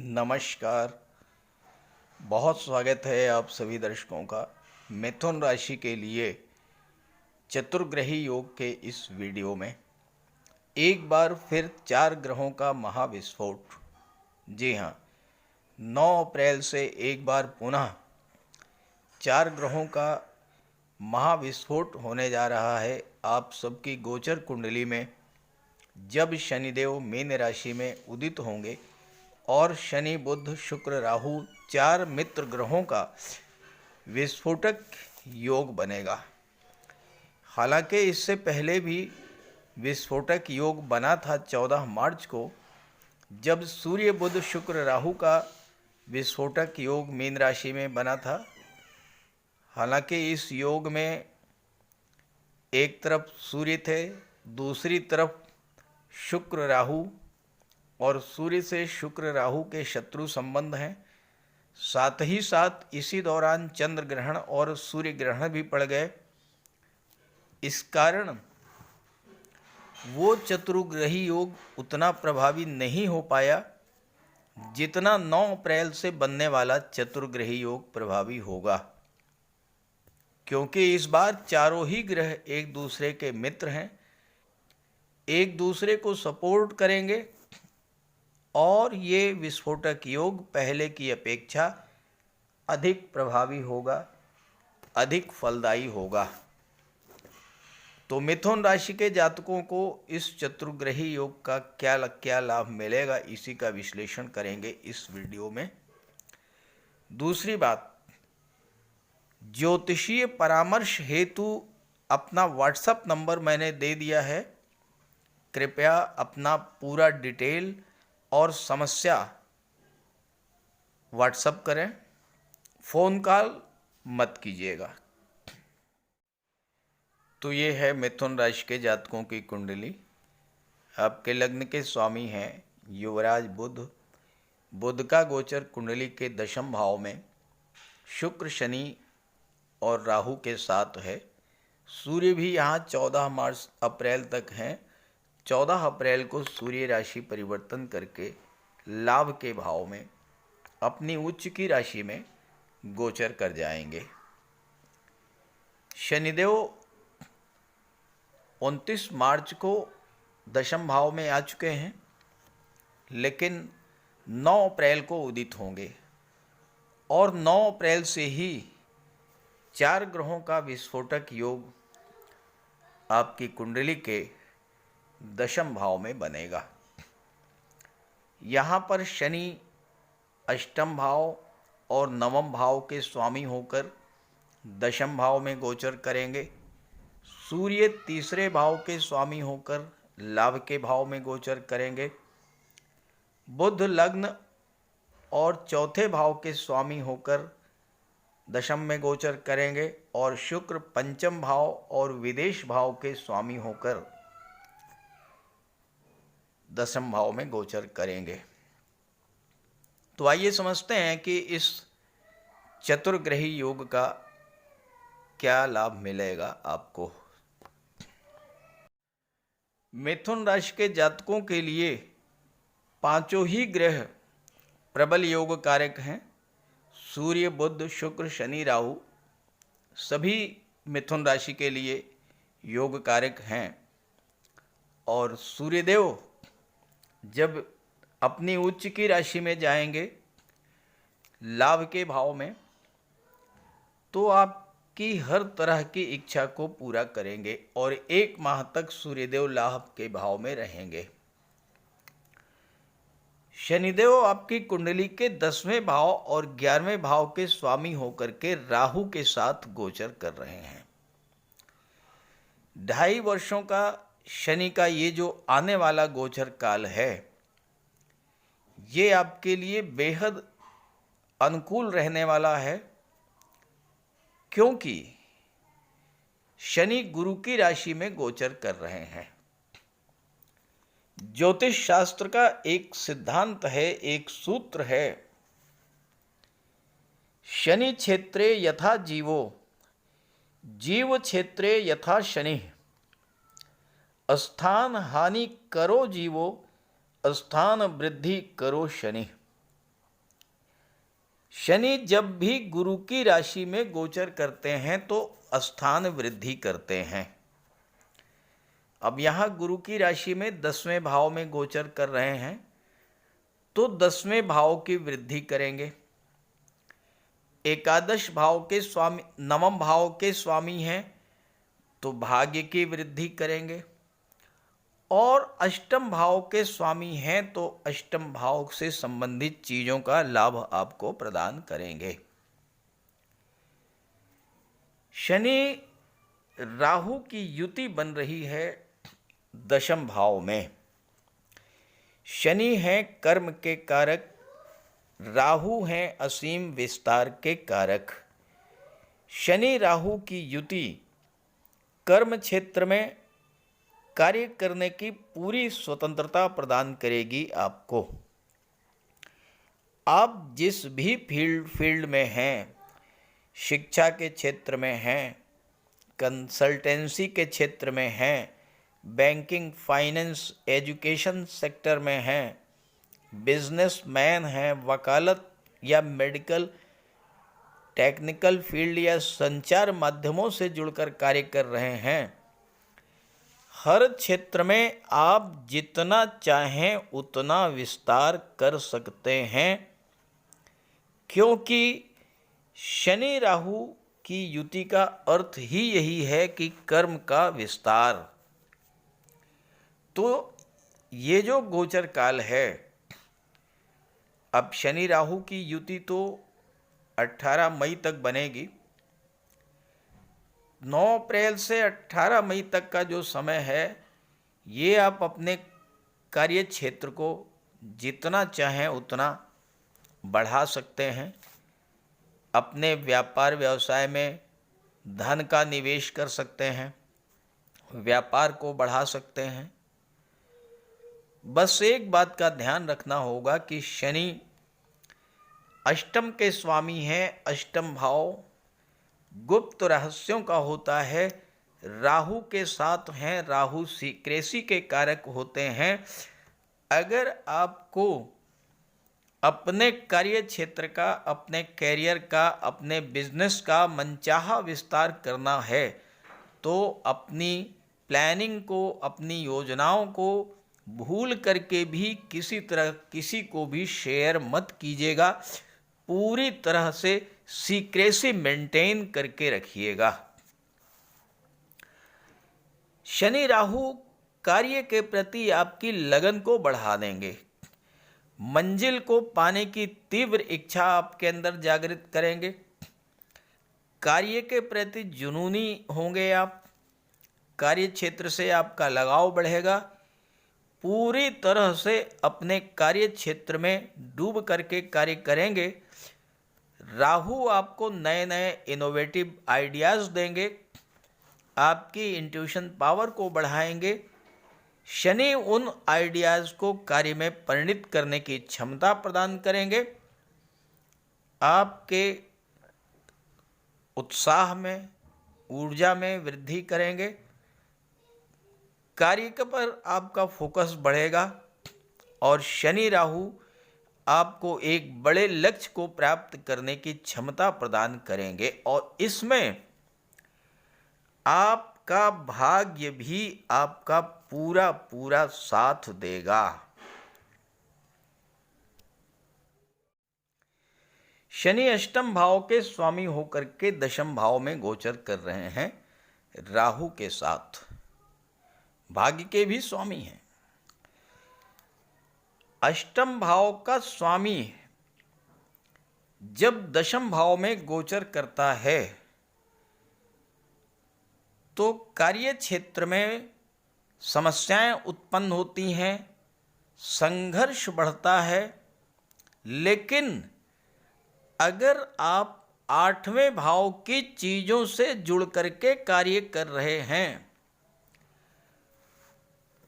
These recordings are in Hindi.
नमस्कार। बहुत स्वागत है आप सभी दर्शकों का मिथुन राशि के लिए चतुर्ग्रही योग के इस वीडियो में। एक बार फिर 4 ग्रहों का महाविस्फोट। जी हाँ, 9 अप्रैल से एक बार पुनः 4 ग्रहों का महाविस्फोट होने जा रहा है आप सबकी गोचर कुंडली में। जब शनिदेव मीन राशि में उदित होंगे और शनि बुध शुक्र राहु 4 मित्र ग्रहों का विस्फोटक योग बनेगा। हालांकि इससे पहले भी विस्फोटक योग बना था 14 मार्च को, जब सूर्य बुध शुक्र राहु का विस्फोटक योग मीन राशि में बना था। हालांकि इस योग में एक तरफ सूर्य थे, दूसरी तरफ शुक्र राहु, और सूर्य से शुक्र राहु के शत्रु संबंध हैं। साथ ही साथ इसी दौरान चंद्र ग्रहण और सूर्य ग्रहण भी पड़ गए। इस कारण वो चतुर्ग्रही योग उतना प्रभावी नहीं हो पाया जितना 9 अप्रैल से बनने वाला चतुर्ग्रही योग प्रभावी होगा, क्योंकि इस बार चारों ही ग्रह एक दूसरे के मित्र हैं, एक दूसरे को सपोर्ट करेंगे और ये विस्फोटक योग पहले की अपेक्षा अधिक प्रभावी होगा, अधिक फलदायी होगा। तो मिथुन राशि के जातकों को इस चतुर्ग्रही योग का क्या लाभ मिलेगा, इसी का विश्लेषण करेंगे इस वीडियो में। दूसरी बात, ज्योतिषीय परामर्श हेतु अपना व्हाट्सएप नंबर मैंने दे दिया है। कृपया अपना पूरा डिटेल और समस्या व्हाट्सएप करें, फ़ोन कॉल मत कीजिएगा। तो ये है मिथुन राशि के जातकों की कुंडली। आपके लग्न के स्वामी हैं युवराज बुध। बुध का गोचर कुंडली के दशम भाव में शुक्र शनि और राहु के साथ है। सूर्य भी यहाँ 14 अप्रैल तक हैं। 14 अप्रैल को सूर्य राशि परिवर्तन करके लाभ के भाव में अपनी उच्च की राशि में गोचर कर जाएंगे। शनिदेव 29 मार्च को दशम भाव में आ चुके हैं, लेकिन 9 अप्रैल को उदित होंगे और 9 अप्रैल से ही 4 ग्रहों का विस्फोटक योग आपकी कुंडली के दशम भाव में बनेगा। यहाँ पर शनि अष्टम भाव और नवम भाव के स्वामी होकर दशम भाव में गोचर करेंगे। सूर्य तीसरे भाव के स्वामी होकर लाभ के भाव में गोचर करेंगे। बुध लग्न और चौथे भाव के स्वामी होकर दशम में गोचर करेंगे और शुक्र पंचम भाव और विदेश भाव के स्वामी होकर दशम भाव में गोचर करेंगे। तो आइए समझते हैं कि इस चतुर्ग्रही योग का क्या लाभ मिलेगा आपको। मिथुन राशि के जातकों के लिए पांचों ही ग्रह प्रबल योग कारक हैं। सूर्य बुध शुक्र शनि राहु सभी मिथुन राशि के लिए योग कारक हैं। और सूर्यदेव जब अपनी उच्च की राशि में जाएंगे लाभ के भाव में, तो आपकी हर तरह की इच्छा को पूरा करेंगे और 1 माह तक सूर्यदेव लाभ के भाव में रहेंगे। शनिदेव आपकी कुंडली के 10वें भाव और 11वें भाव के स्वामी होकर के राहु के साथ गोचर कर रहे हैं। 2.5 वर्षों का शनि का ये जो आने वाला गोचर काल है, ये आपके लिए बेहद अनुकूल रहने वाला है, क्योंकि शनि गुरु की राशि में गोचर कर रहे हैं। ज्योतिष शास्त्र का एक सिद्धांत है, एक सूत्र है, शनि क्षेत्रे यथा जीवो जीव क्षेत्रे यथा शनि, स्थान हानि करो जीवो स्थान वृद्धि करो शनि। शनि जब भी गुरु की राशि में गोचर करते हैं तो स्थान वृद्धि करते हैं। अब यहाँ गुरु की राशि में 10वें भाव में गोचर कर रहे हैं तो 10वें भाव की वृद्धि करेंगे। एकादश भाव के स्वामी, 9वें भाव के स्वामी हैं तो भाग्य की वृद्धि करेंगे, और अष्टम भाव के स्वामी हैं तो अष्टम भाव से संबंधित चीजों का लाभ आपको प्रदान करेंगे। शनि राहु की युति बन रही है दशम भाव में। शनि हैं कर्म के कारक, राहु हैं असीम विस्तार के कारक। शनि राहु की युति कर्म क्षेत्र में कार्य करने की पूरी स्वतंत्रता प्रदान करेगी आपको। आप जिस भी फील्ड में हैं, शिक्षा के क्षेत्र में हैं, कंसल्टेंसी के क्षेत्र में हैं, बैंकिंग, फाइनेंस, एजुकेशन सेक्टर में हैं, बिजनेसमैन हैं, वकालत या मेडिकल, टेक्निकल फील्ड या संचार माध्यमों से जुड़कर कार्य कर रहे हैं, हर क्षेत्र में आप जितना चाहें उतना विस्तार कर सकते हैं, क्योंकि शनि राहु की युति का अर्थ ही यही है कि कर्म का विस्तार। तो ये जो गोचर काल है, अब शनि राहु की युति तो 18 मई तक बनेगी। 9 अप्रैल से 18 मई तक का जो समय है, ये आप अपने कार्य क्षेत्र को जितना चाहें उतना बढ़ा सकते हैं। अपने व्यापार व्यवसाय में धन का निवेश कर सकते हैं, व्यापार को बढ़ा सकते हैं। बस एक बात का ध्यान रखना होगा कि शनि अष्टम के स्वामी हैं, अष्टम भाव गुप्त रहस्यों का होता है, राहु के साथ हैं, राहु सीक्रेसी के कारक होते हैं। अगर आपको अपने कार्य क्षेत्र का, अपने कैरियर का, अपने बिजनेस का मनचाहा विस्तार करना है तो अपनी प्लानिंग को, अपनी योजनाओं को भूल करके भी किसी तरह किसी को भी शेयर मत कीजिएगा। पूरी तरह से सीक्रेसी मेंटेन करके रखिएगा। शनि राहु कार्य के प्रति आपकी लगन को बढ़ा देंगे, मंजिल को पाने की तीव्र इच्छा आपके अंदर जागृत करेंगे, कार्य के प्रति जुनूनी होंगे आप, कार्य क्षेत्र से आपका लगाव बढ़ेगा, पूरी तरह से अपने कार्य क्षेत्र में डूब करके कार्य करेंगे। राहु आपको नए नए इनोवेटिव आइडियाज़ देंगे, आपकी इंट्यूशन पावर को बढ़ाएंगे। शनि उन आइडियाज़ को कार्य में परिणित करने की क्षमता प्रदान करेंगे, आपके उत्साह में, ऊर्जा में वृद्धि करेंगे, कार्य पर आपका फोकस बढ़ेगा और शनि राहु आपको एक बड़े लक्ष्य को प्राप्त करने की क्षमता प्रदान करेंगे, और इसमें आपका भाग्य भी आपका पूरा पूरा साथ देगा। शनि अष्टम भाव के स्वामी होकर के दशम भाव में गोचर कर रहे हैं राहु के साथ, भाग्य के भी स्वामी हैं। अष्टम भाव का स्वामी जब दशम भाव में गोचर करता है तो कार्य क्षेत्र में समस्याएं उत्पन्न होती हैं, संघर्ष बढ़ता है। लेकिन अगर आप 8वें भाव की चीजों से जुड़ करके कार्य कर रहे हैं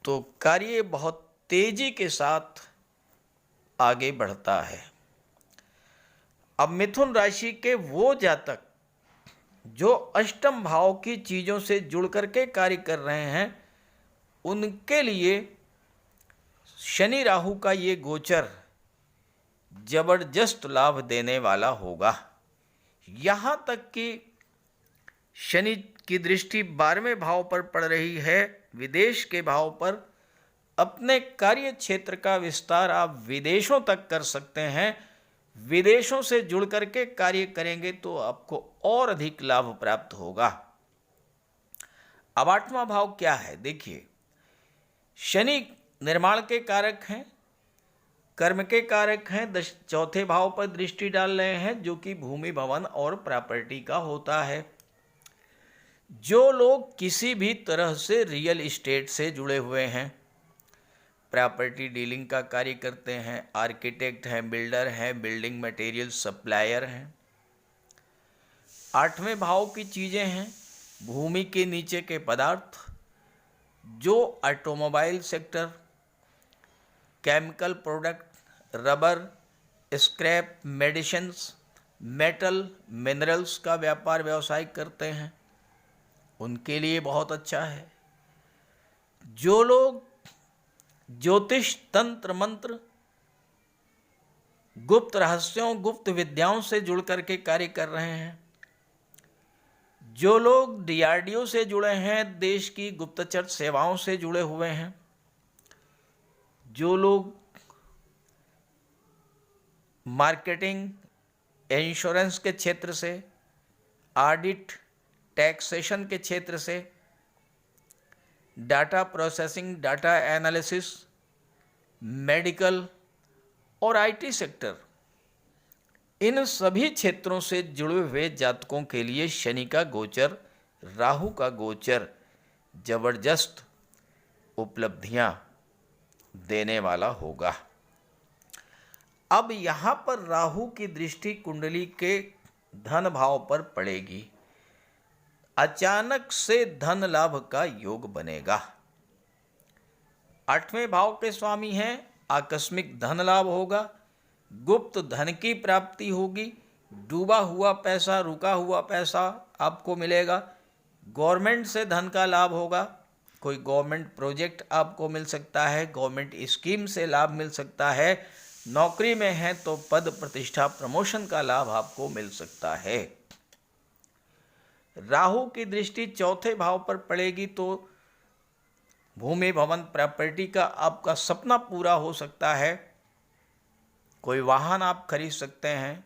तो कार्य बहुत तेजी के साथ आगे बढ़ता है। अब मिथुन राशि के वो जातक जो अष्टम भाव की चीजों से जुड़ करके कार्य कर रहे हैं, उनके लिए शनि राहु का ये गोचर जबरदस्त लाभ देने वाला होगा। यहाँ तक कि शनि की दृष्टि 12वें भाव पर पड़ रही है, विदेश के भाव पर। अपने कार्य क्षेत्र का विस्तार आप विदेशों तक कर सकते हैं। विदेशों से जुड़ करके कार्य करेंगे तो आपको और अधिक लाभ प्राप्त होगा। अब 8वां भाव क्या है, देखिए। शनि निर्माण के कारक हैं, कर्म के कारक हैं, चौथे भाव पर दृष्टि डाल रहे हैं, जो कि भूमि, भवन और प्रॉपर्टी का होता है। जो लोग किसी भी तरह से रियल एस्टेट से जुड़े हुए हैं, प्रॉपर्टी डीलिंग का कार्य करते हैं, आर्किटेक्ट हैं, बिल्डर हैं, बिल्डिंग मटेरियल सप्लायर हैं। 8वें भाव की चीज़ें हैं भूमि के नीचे के पदार्थ, जो automobile sector, chemical product, rubber, scrap, medicines, metal, minerals का व्यापार व्यवसाय करते हैं, उनके लिए बहुत अच्छा है। जो लोग ज्योतिष, तंत्र, मंत्र, गुप्त रहस्यों, गुप्त विद्याओं से जुड़ करके कार्य कर रहे हैं, जो लोग डीआरडीओ से जुड़े हैं, देश की गुप्तचर सेवाओं से जुड़े हुए हैं, जो लोग मार्केटिंग, इंश्योरेंस के क्षेत्र से, ऑडिट, टैक्सेशन के क्षेत्र से, data processing, data analysis, medical और आईटी सेक्टर, इन सभी क्षेत्रों से जुड़े हुए जातकों के लिए शनि का गोचर, राहु का गोचर जबरदस्त उपलब्धियां देने वाला होगा। अब यहाँ पर राहु की दृष्टि कुंडली के धन भाव पर पड़ेगी। अचानक से धन लाभ का योग बनेगा। 8वें भाव के स्वामी हैं, आकस्मिक धन लाभ होगा, गुप्त धन की प्राप्ति होगी, डूबा हुआ पैसा, रुका हुआ पैसा आपको मिलेगा, गवर्नमेंट से धन का लाभ होगा, कोई गवर्नमेंट प्रोजेक्ट आपको मिल सकता है, गवर्नमेंट स्कीम से लाभ मिल सकता है, नौकरी में है तो पद, प्रतिष्ठा, प्रमोशन का लाभ आपको मिल सकता है। राहु की दृष्टि चौथे भाव पर पड़ेगी तो भूमि, भवन, प्रॉपर्टी का आपका सपना पूरा हो सकता है। कोई वाहन आप खरीद सकते हैं,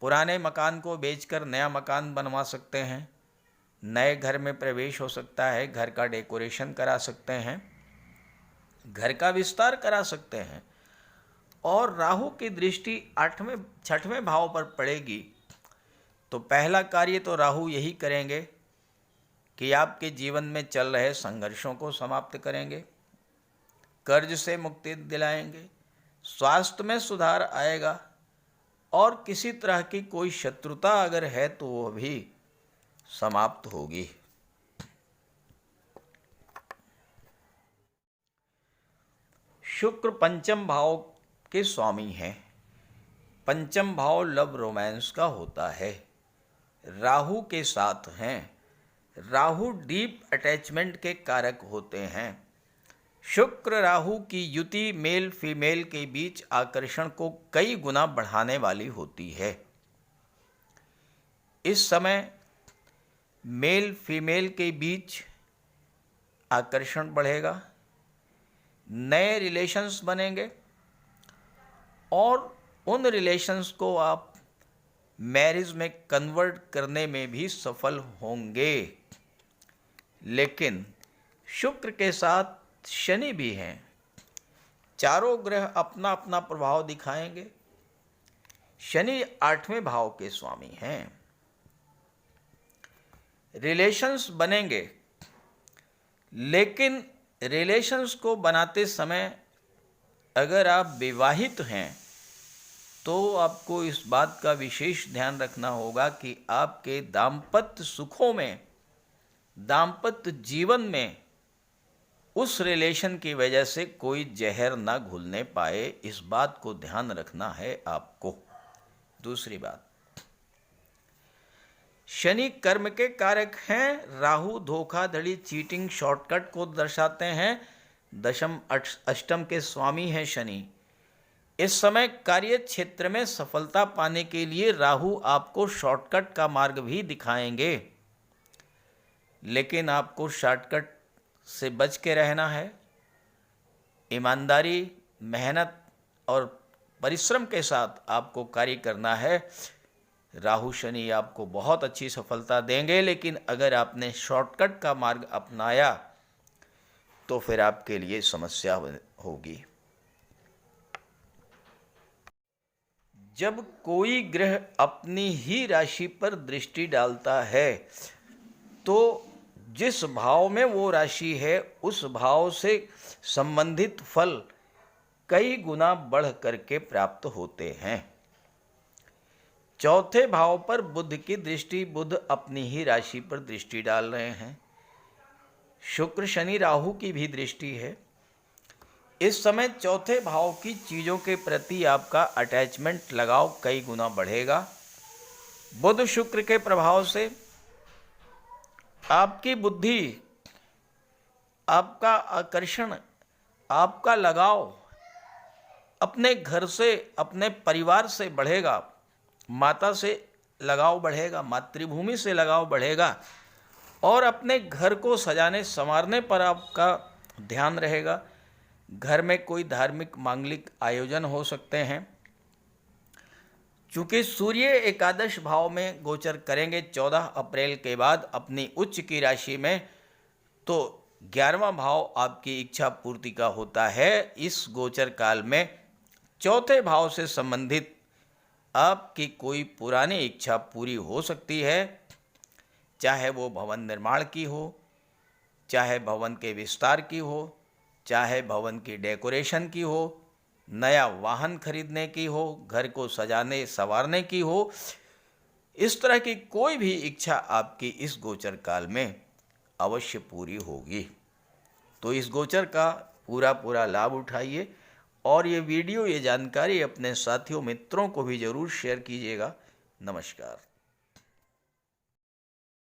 पुराने मकान को बेचकर नया मकान बनवा सकते हैं, नए घर में प्रवेश हो सकता है, घर का डेकोरेशन करा सकते हैं, घर का विस्तार करा सकते हैं। और राहु की दृष्टि 6वें भाव पर पड़ेगी तो पहला कार्य तो राहु यही करेंगे कि आपके जीवन में चल रहे संघर्षों को समाप्त करेंगे, कर्ज से मुक्ति दिलाएंगे, स्वास्थ्य में सुधार आएगा और किसी तरह की कोई शत्रुता अगर है तो वो भी समाप्त होगी। शुक्र पंचम भाव के स्वामी हैं। पंचम भाव लव रोमांस का होता है, राहु के साथ हैं। राहु डीप अटैचमेंट के कारक होते हैं। शुक्र राहु की युति मेल फीमेल के बीच आकर्षण को कई गुना बढ़ाने वाली होती है। इस समय मेल फीमेल के बीच आकर्षण बढ़ेगा, नए रिलेशंस बनेंगे और उन रिलेशंस को आप मैरिज में कन्वर्ट करने में भी सफल होंगे। लेकिन शुक्र के साथ शनि भी हैं, चारों ग्रह अपना अपना प्रभाव दिखाएंगे। शनि 8वें भाव के स्वामी हैं। रिलेशंस बनेंगे, लेकिन रिलेशंस को बनाते समय अगर आप विवाहित हैं तो आपको इस बात का विशेष ध्यान रखना होगा कि आपके दाम्पत्य सुखों में, दाम्पत्य जीवन में उस रिलेशन की वजह से कोई जहर ना घुलने पाए, इस बात को ध्यान रखना है आपको। दूसरी बात, शनि कर्म के कारक हैं। राहु धोखाधड़ी, चीटिंग, शॉर्टकट को दर्शाते हैं। दशम अष्टम के स्वामी हैं शनि। इस समय कार्य क्षेत्र में सफलता पाने के लिए राहु आपको शॉर्टकट का मार्ग भी दिखाएंगे, लेकिन आपको शॉर्टकट से बच के रहना है। ईमानदारी, मेहनत और परिश्रम के साथ आपको कार्य करना है। राहु शनि आपको बहुत अच्छी सफलता देंगे, लेकिन अगर आपने शॉर्टकट का मार्ग अपनाया तो फिर आपके लिए समस्या होगी। जब कोई ग्रह अपनी ही राशि पर दृष्टि डालता है तो जिस भाव में वो राशि है उस भाव से संबंधित फल कई गुना बढ़ करके प्राप्त होते हैं। चौथे भाव पर बुध की दृष्टि, बुध अपनी ही राशि पर दृष्टि डाल रहे हैं। शुक्र शनि राहु की भी दृष्टि है। इस समय चौथे भाव की चीज़ों के प्रति आपका अटैचमेंट, लगाव कई गुना बढ़ेगा। बुध शुक्र के प्रभाव से आपकी बुद्धि, आपका आकर्षण, आपका लगाव अपने घर से, अपने परिवार से बढ़ेगा। माता से लगाव बढ़ेगा, मातृभूमि से लगाव बढ़ेगा और अपने घर को सजाने संवारने पर आपका ध्यान रहेगा। घर में कोई धार्मिक मांगलिक आयोजन हो सकते हैं। चूँकि सूर्य एकादश भाव में गोचर करेंगे 14 अप्रैल के बाद अपनी उच्च की राशि में, तो 11वां भाव आपकी इच्छा पूर्ति का होता है। इस गोचर काल में चौथे भाव से संबंधित आपकी कोई पुरानी इच्छा पूरी हो सकती है, चाहे वो भवन निर्माण की हो, चाहे भवन के विस्तार की हो, चाहे भवन की डेकोरेशन की हो, नया वाहन खरीदने की हो, घर को सजाने संवारने की हो। इस तरह की कोई भी इच्छा आपकी इस गोचर काल में अवश्य पूरी होगी। तो इस गोचर का पूरा लाभ उठाइए और ये वीडियो, ये जानकारी अपने साथियों मित्रों को भी ज़रूर शेयर कीजिएगा। नमस्कार।